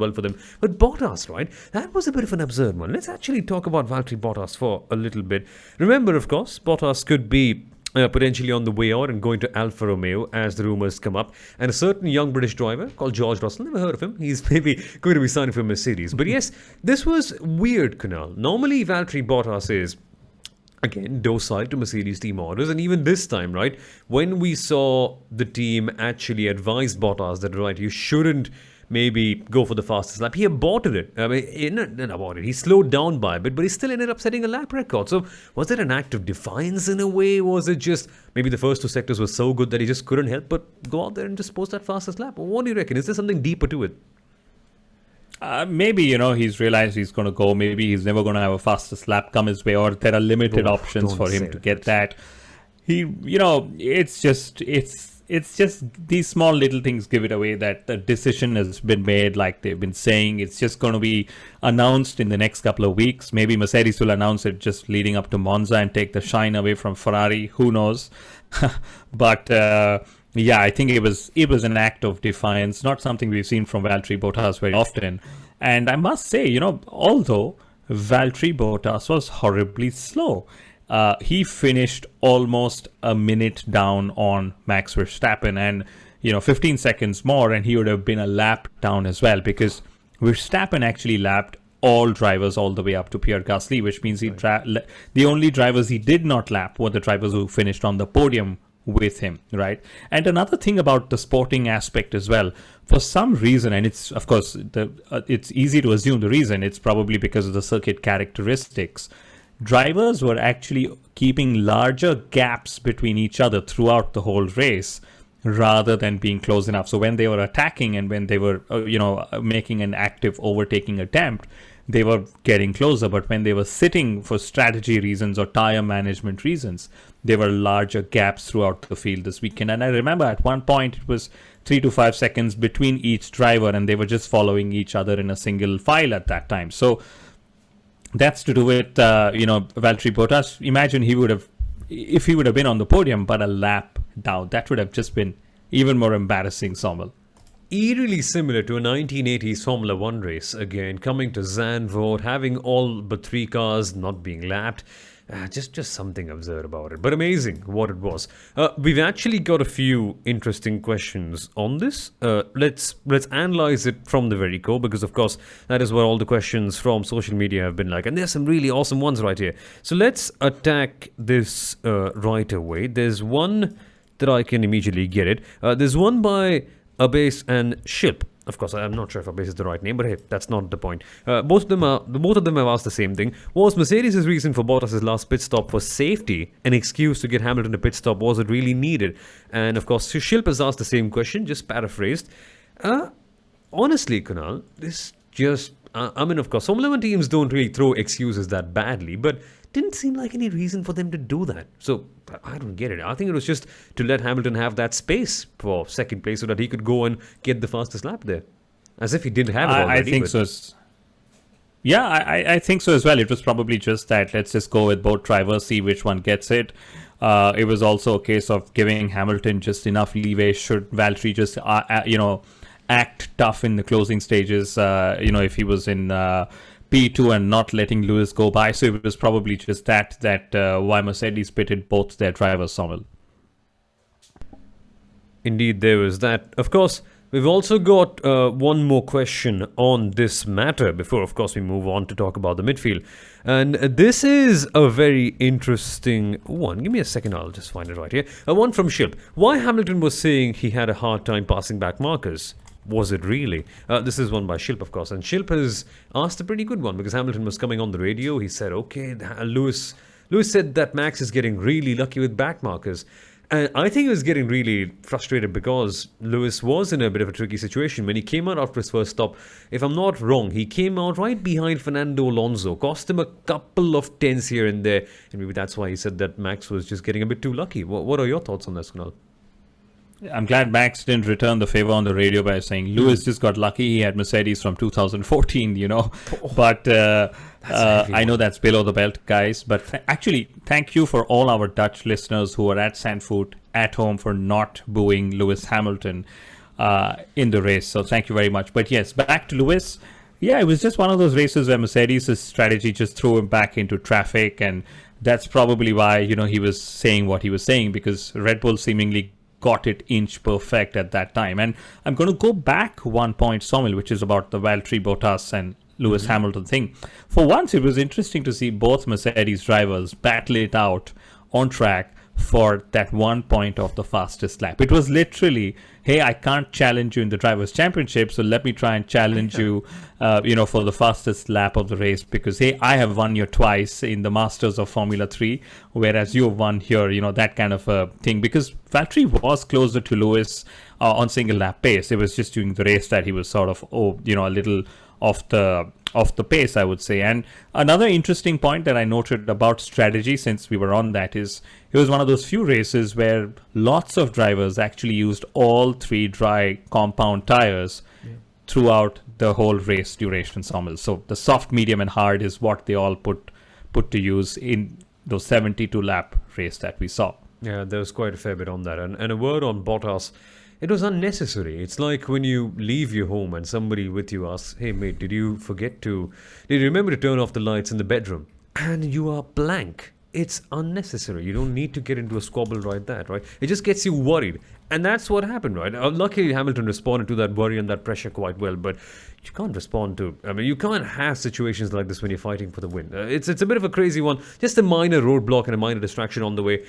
well for them. But Bottas, right? That was a bit of an absurd one. Let's actually talk about Valtteri Bottas for a little bit. Remember, of course, Bottas could be potentially on the way out and going to Alfa Romeo as the rumours come up. And a certain young British driver called George Russell, never heard of him. He's maybe going to be signing for Mercedes. But yes, this was weird, Kunal. Normally, Valtteri Bottas is, again, docile to Mercedes team orders. And even this time, right, when we saw the team actually advise Bottas that, right, you shouldn't maybe go for the fastest lap, he aborted it. I mean, not aborted. He slowed down by a bit, but he still ended up setting a lap record. So was it an act of defiance in a way? Was it just maybe the first two sectors were so good that he just couldn't help but go out there and just post that fastest lap? What do you reckon? Is there something deeper to it? Maybe, he's realized he's going to go. Maybe he's never going to have a fastest lap come his way, or there are limited options for him to get that. It's just these small little things give it away that the decision has been made, like they've been saying. It's just going to be announced in the next couple of weeks. Maybe Mercedes will announce it just leading up to Monza and take the shine away from Ferrari. Who knows? But yeah, I think it was an act of defiance, not something we've seen from Valtteri Bottas very often. And I must say, although Valtteri Bottas was horribly slow, he finished almost a minute down on Max Verstappen, and 15 seconds more and he would have been a lap down as well, because Verstappen actually lapped all drivers all the way up to Pierre Gasly, which means the only drivers he did not lap were the drivers who finished on the podium with him, right? And another thing about the sporting aspect as well, for some reason, and it's of course it's easy to assume the reason, it's probably because of the circuit characteristics. Drivers were actually keeping larger gaps between each other throughout the whole race rather than being close enough. So when they were attacking and when they were, making an active overtaking attempt, they were getting closer. But when they were sitting for strategy reasons or tire management reasons, there were larger gaps throughout the field this weekend. And I remember at one point it was 3 to 5 seconds between each driver, and they were just following each other in a single file at that time. So that's to do with, Valtteri Bottas. Imagine if he would have been on the podium, but a lap down. That would have just been even more embarrassing, Soumil. Eerily similar to a 1980s Formula One race. Again, coming to Zandvoort, having all but 3 cars not being lapped. Just something absurd about it, but amazing what it was. We've actually got a few interesting questions on this. Let's analyze it from the very core, because of course that is what all the questions from social media have been like, and there's some really awesome ones right here. So let's attack this right away. There's one that I can immediately get it. There's one by Abase and Shilp. Of course, I'm not sure if Abase is the right name, but hey, that's not the point. Both of them have asked the same thing. Was Mercedes' reason for Bottas' last pit stop for safety an excuse to get Hamilton a pit stop? Was it really needed? And of course, Shilp has asked the same question, just paraphrased. Honestly, Kunal, this just... of course, Formula 1 teams don't really throw excuses that badly, but didn't seem like any reason for them to do that. So, I don't get it. I think it was just to let Hamilton have that space for second place so that he could go and get the fastest lap there. As if he didn't have it already. I think so. Yeah, I think so as well. It was probably just that, let's just go with both drivers, see which one gets it. It was also a case of giving Hamilton just enough leeway should Valtteri just, act tough in the closing stages, if he was in P2 and not letting Lewis go by. So it was probably just that why Mercedes pitted both their drivers, Soumil. Indeed, there was that. Of course, we've also got one more question on this matter before, of course, we move on to talk about the midfield. And this is a very interesting one. Give me a second, I'll just find it right here. One from Shilp. Why Hamilton was saying he had a hard time passing back Marcus? Was it really? This is one by Shilp, of course. And Shilp has asked a pretty good one, because Hamilton was coming on the radio. He said, okay, Lewis said that Max is getting really lucky with back markers. And I think he was getting really frustrated because Lewis was in a bit of a tricky situation. When he came out after his first stop, if I'm not wrong, he came out right behind Fernando Alonso. Cost him a couple of tenths here and there. And maybe that's why he said that Max was just getting a bit too lucky. What are your thoughts on this, Kunal? I'm glad Max didn't return the favor on the radio by saying Lewis just got lucky. He had Mercedes from 2014, But I know that's below the belt, guys. But actually, thank you for all our Dutch listeners who are at Zandvoort at home for not booing Lewis Hamilton. in the race. So thank you very much. But yes, back to Lewis. Yeah, it was just one of those races where Mercedes' strategy just threw him back into traffic, and that's probably why he was saying what he was saying, because Red Bull seemingly got it inch perfect at that time. And I'm going to go back one point, Soumil, which is about the Valtteri Bottas and Lewis Hamilton thing. For once, it was interesting to see both Mercedes drivers battle it out on track for that 1 point of the fastest lap. It was literally, hey, I can't challenge you in the Drivers' Championship, so let me try and challenge you, for the fastest lap of the race, because, hey, I have won you twice in the Masters of Formula 3, whereas you have won here, that kind of a thing. Because Valtteri was closer to Lewis on single lap pace. It was just during the race that he was sort of, a little off the pace, I would say. And another interesting point that I noted about strategy, since we were on that, is it was one of those few races where lots of drivers actually used all three dry compound tires throughout the whole race duration, Soumil. So the soft, medium and hard is what they all put to use in those 72 lap race that we saw. Yeah, there was quite a fair bit on that. And a word on Bottas. It was unnecessary. It's like when you leave your home and somebody with you asks, hey mate, did you remember to turn off the lights in the bedroom? And you are blank. It's unnecessary. You don't need to get into a squabble like that, right? It just gets you worried. And that's what happened, right? Luckily, Hamilton responded to that worry and that pressure quite well, but you can't you can't have situations like this when you're fighting for the win. It's a bit of a crazy one. Just a minor roadblock and a minor distraction on the way.